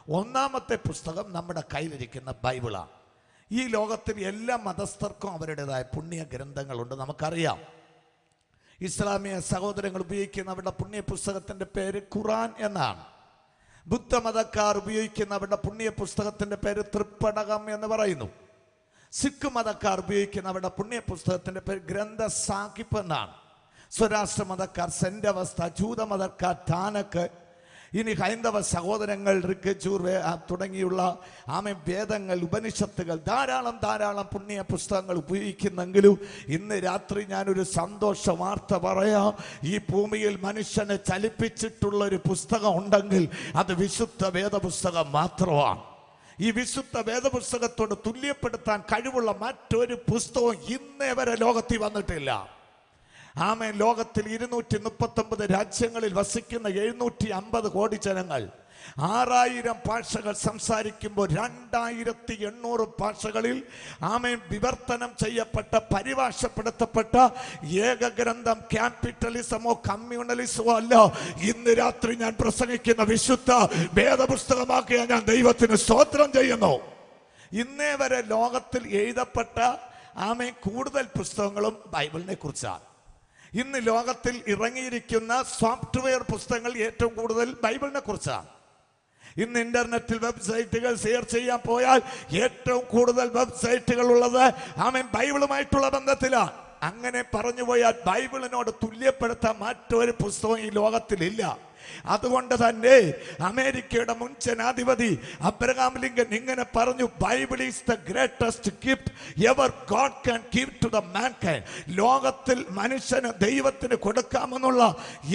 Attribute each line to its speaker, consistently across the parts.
Speaker 1: ഒന്നാമത്തെ പുസ്തകം നമ്മുടെ കയ്യിലിരിക്കുന്ന ബൈബിളാണ്. ഈ ലോകത്തിൽ എല്ലാ മതസ്ഥർക്കും അവരുടേതായ പുണ്യ ഗ്രന്ഥങ്ങളുണ്ട്, നമുക്കറിയാം. ഇസ്ലാമിക സഹോദരങ്ങൾ ഉപയോഗിക്കുന്ന അവരുടെ പുണ്യ പുസ്തകത്തിൻ്റെ പേര് ഖുറാൻ എന്നാണ്. ബുദ്ധമതക്കാർ ഉപയോഗിക്കുന്ന അവരുടെ പുണ്യ പുസ്തകത്തിൻ്റെ പേര് തൃപ്പടകം എന്ന് പറയുന്നു. സിഖ് മതക്കാർ ഉപയോഗിക്കുന്ന അവരുടെ പുണ്യ പുസ്തകത്തിൻ്റെ പേര് ഗ്രന്ഥ സാഹിബ് എന്നാണ്. സ്വരാഷ്ട്ര മതക്കാർ സെന്റ് അവസ്ഥ, ജൂതമതക്കാർ ഠാനക്ക്, ഇനി ഹൈന്ദവ സഹോദരങ്ങൾ ഋഗ്യജൂർ തുടങ്ങിയുള്ള വേദങ്ങൾ, ഉപനിഷത്തുകൾ, ധാരാളം പുണ്യ പുസ്തകങ്ങൾ ഉപയോഗിക്കുന്നെങ്കിലും ഇന്ന് രാത്രി ഞാനൊരു സന്തോഷ വാർത്ത പറയാം. ഈ ഭൂമിയിൽ മനുഷ്യനെ ചലിപ്പിച്ചിട്ടുള്ളൊരു പുസ്തകം ഉണ്ടെങ്കിൽ അത് വിശുദ്ധ വേദപുസ്തകം മാത്രമാണ്. ഈ വിശുദ്ധ വേദപുസ്തകത്തോട് തുല്യപ്പെടുത്താൻ കഴിവുള്ള മറ്റൊരു പുസ്തകവും ഇന്നേ വരെ ലോകത്തിൽ വന്നിട്ടില്ല. ലോകത്തിൽ 239 രാജ്യങ്ങളിൽ വസിക്കുന്ന 750 കോടി ജനങ്ങൾ 6000 ഭാഷകൾ സംസാരിക്കുമ്പോൾ 2800 ഭാഷകളിൽ വിവർത്തനം ചെയ്യപ്പെട്ട, പരിഭാഷപ്പെടുത്തപ്പെട്ട ഏകഗ്രന്ഥം ക്യാപിറ്റലിസമോ കമ്മ്യൂണലിസമോ അല്ല ഇന്ന് രാത്രി ഞാൻ പ്രസംഗിക്കുന്ന വിശുദ്ധ വേദപുസ്തകമാക്കിയ ഞാൻ ദൈവത്തിന് സ്തോത്രം ചെയ്യുന്നു. ഇന്നേ വരെ ലോകത്തിൽ എഴുതപ്പെട്ട കൂടുതൽ പുസ്തകങ്ങളും ബൈബിളിനെ കുറിച്ചാണ്. ഇന്ന് ലോകത്തിൽ ഇറങ്ങിയിരിക്കുന്ന സോഫ്റ്റ്വെയർ പുസ്തകങ്ങൾ ഏറ്റവും കൂടുതൽ ബൈബിളിനെ കുറിച്ചാണ്. ഇന്ന് ഇന്റർനെറ്റിൽ വെബ്സൈറ്റുകൾ ഷെയർ ചെയ്യാൻ പോയാൽ ഏറ്റവും കൂടുതൽ വെബ്സൈറ്റുകൾ ഉള്ളത് ബൈബിളുമായിട്ടുള്ള ബന്ധത്തിലാണ്. അങ്ങനെ പറഞ്ഞു പോയാൽ ബൈബിളിനോട് തുല്യപ്പെടുത്താൻ മറ്റൊരു പുസ്തകം ഈ ലോകത്തിലില്ല. അതുകൊണ്ട് തന്നെ അമേരിക്കയുടെ മുൻ ജനാധിപതി അബ്രഹാം ലിങ്കൻ ഇങ്ങനെ പറഞ്ഞു, Bible is the greatest gift ever God can give to the mankind. ലോകത്തിൽ മനുഷ്യന് ദൈവത്തിന് കൊടുക്കാമെന്നുള്ള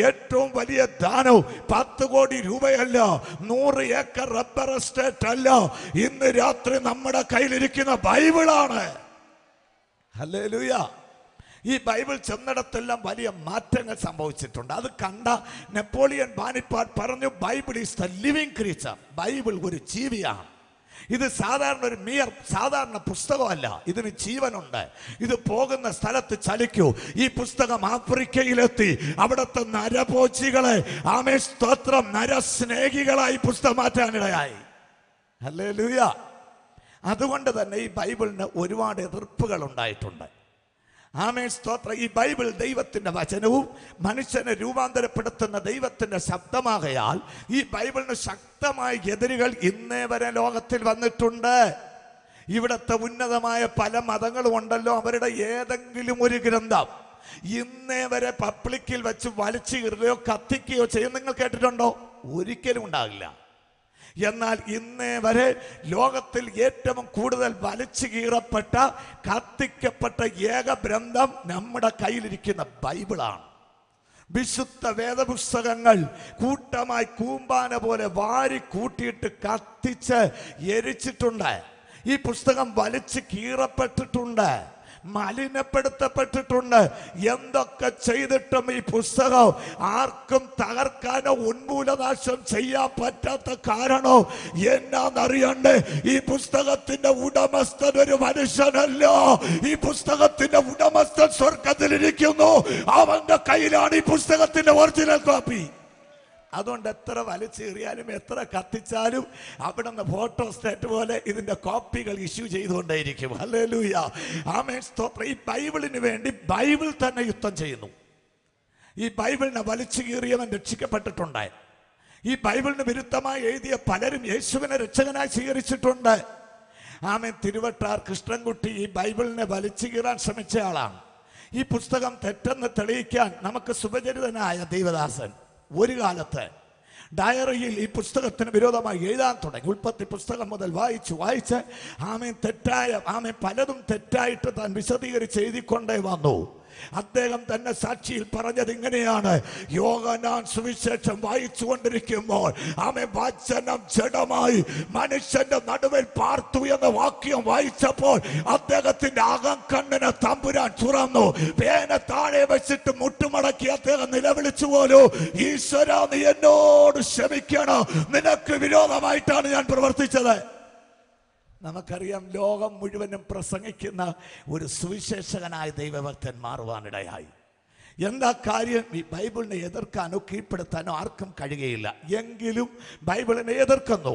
Speaker 1: ഏറ്റവും വലിയ ദാനവും 10 കോടി രൂപയല്ല, 100 ഏക്കർ റബ്ബർ എസ്റ്റേറ്റ് അല്ല, ഇന്ന് രാത്രി നമ്മുടെ കയ്യിലിരിക്കുന്ന ബൈബിളാണ്. ഹല്ലേലൂയ. ഈ ബൈബിൾ ചെന്നിടത്തെല്ലാം വലിയ മാറ്റങ്ങൾ സംഭവിച്ചിട്ടുണ്ട്. അത് കണ്ട നെപ്പോളിയൻ ബോണപ്പാർട്ട് പറഞ്ഞു, Bible is the living creature. Bible ഒരു ജീവിയാണ്. ഇത് സാധാരണ പുസ്തകമല്ല, ഇതിന് ജീവനുണ്ട്. ഇത് പോകുന്ന സ്ഥലത്ത് ചലിക്കൂ. ഈ പുസ്തകം ആഫ്രിക്കയിലെത്തി അവിടുത്തെ നരഭോജികളെ സ്തോത്രം നരസ്നേഹികളായി പുസ്തകം മാറ്റാനിടയായി. ഹല്ലേലൂയ. അതുകൊണ്ട് തന്നെ ഈ ബൈബിളിന് ഒരുപാട് എതിർപ്പുകൾ ഉണ്ടായിട്ടുണ്ട്. സ്തോത്രം. ഈ ബൈബിൾ ദൈവത്തിന്റെ വചനവും മനുഷ്യനെ രൂപാന്തരപ്പെടുത്തുന്ന ദൈവത്തിന്റെ ശബ്ദമാകയാൽ ഈ ബൈബിളിന് ശക്തമായ എതിരുകൾ ഇന്നേ വരെ ലോകത്തിൽ വന്നിട്ടുണ്ട്. ഇവിടുത്തെ ഉന്നതമായ പല മതങ്ങളും ഉണ്ടല്ലോ, അവരുടെ ഏതെങ്കിലും ഒരു ഗ്രന്ഥം ഇന്നേ വരെ പബ്ലിക്കിൽ വെച്ച് വലിച്ചു കീറുകയോ കത്തിക്കുകയോ ചെയ്യും നിങ്ങൾ കേട്ടിട്ടുണ്ടോ? ഒരിക്കലും ഉണ്ടാകില്ല. എന്നാൽ ഇന്നേ വരെ ലോകത്തിൽ ഏറ്റവും കൂടുതൽ വലിച്ചു കീറപ്പെട്ട, കത്തിക്കപ്പെട്ട ഏക ഗ്രന്ഥം നമ്മുടെ കയ്യിലിരിക്കുന്ന ബൈബിളാണ്. വിശുദ്ധ വേദപുസ്തകങ്ങൾ കൂട്ടമായി കൂമ്പാന പോലെ വാരി കൂട്ടിയിട്ട് കത്തിച്ച് എരിച്ചിട്ടുണ്ട്. ഈ പുസ്തകം വലിച്ചു കീറപ്പെട്ടിട്ടുണ്ട്, മലിനപ്പെടുത്തപ്പെട്ടിട്ടുണ്ട്. എന്തൊക്കെ ചെയ്തിട്ടും ഈ പുസ്തകം ആർക്കും തകർക്കാനോ ഉന്മൂലനാശം ചെയ്യാൻ പറ്റാത്ത കാരണോ എന്നാന്നറിയണ്ടേ? ഈ പുസ്തകത്തിന്റെ ഉടമസ്ഥൻ ഒരു മനുഷ്യനല്ല. ഈ പുസ്തകത്തിന്റെ ഉടമസ്ഥൻ സ്വർഗത്തിലിരിക്കുന്നു. അവന്റെ കയ്യിലാണ് ഈ പുസ്തകത്തിന്റെ ഒറിജിനൽ കോപ്പി. അതുകൊണ്ട് എത്ര വലിച്ചെറിയാലും എത്ര കത്തിച്ചാലും അവിടെ നിന്ന് ഫോട്ടോ സ്റ്റേറ്റ് പോലെ ഇതിന്റെ കോപ്പികൾ ഇഷ്യൂ ചെയ്തുകൊണ്ടേയിരിക്കും. ഹല്ലേലൂയ. സ്തോത്രം. ഈ ബൈബിളിന് വേണ്ടി ബൈബിൾ തന്നെ യുദ്ധം ചെയ്യുന്നു. ഈ ബൈബിളിനെ വലിച്ചു കീറിയവൻ രക്ഷിക്കപ്പെട്ടിട്ടുണ്ട്. ഈ ബൈബിളിന് വിരുദ്ധമായി എഴുതിയ പലരും യേശുവിനെ രക്ഷകനായി സ്വീകരിച്ചിട്ടുണ്ട്. തിരുവട്ടാർ കൃഷ്ണൻകുട്ടി ഈ ബൈബിളിനെ വലിച്ചു കീറാൻ ശ്രമിച്ച ആളാണ്. ഈ പുസ്തകം തെറ്റെന്ന് തെളിയിക്കാൻ നമുക്ക് സുപരിചിതനായ ദൈവദാസൻ ഒരു കാലത്ത് ഡയറിയിൽ ഈ പുസ്തകത്തിന് വിരോധമായി എഴുതാൻ തുടങ്ങി. ഉൽപ്പത്തി പുസ്തകം മുതൽ വായിച്ച് പലതും തെറ്റായിട്ട് താൻ വിശദീകരിച്ച് എഴുതിക്കൊണ്ടേ വന്നു. അദ്ദേഹം തന്നെ സാക്ഷിയിൽ പറഞ്ഞത് ഇങ്ങനെയാണ്: യോഹന്നാൻ സുവിശേഷം വായിച്ചു കൊണ്ടിരിക്കുമ്പോൾ വചനം ജഡമായി മനുഷ്യന്റെ നടുവിൽ പാർത്തു എന്ന വാക്യം വായിച്ചപ്പോൾ അദ്ദേഹത്തിന്റെ അകക്കണ്ണിനെ തമ്പുരാൻ തുറന്നു. പേന താഴെ വെച്ചിട്ട് മുട്ടുമടക്കി അദ്ദേഹം നിലവിളിച്ചു പോലും, ഈശ്വരാ നീ എന്നോട് ക്ഷമിക്കണം, നിനക്ക് വിരോധമായിട്ടാണ് ഞാൻ പ്രവർത്തിച്ചത്. നമുക്കറിയാം, ലോകം മുഴുവനും പ്രസംഗിക്കുന്ന ഒരു സുവിശേഷകനായ ദൈവഭക്തൻ മാറുവാനിടയായി. എന്താ കാര്യം? ഈ ബൈബിളിനെ എതിർക്കാനോ കീഴ്പ്പെടുത്താനോ ആർക്കും കഴിയുകയില്ല. എങ്കിലും ബൈബിളിനെ എതിർക്കുന്നു.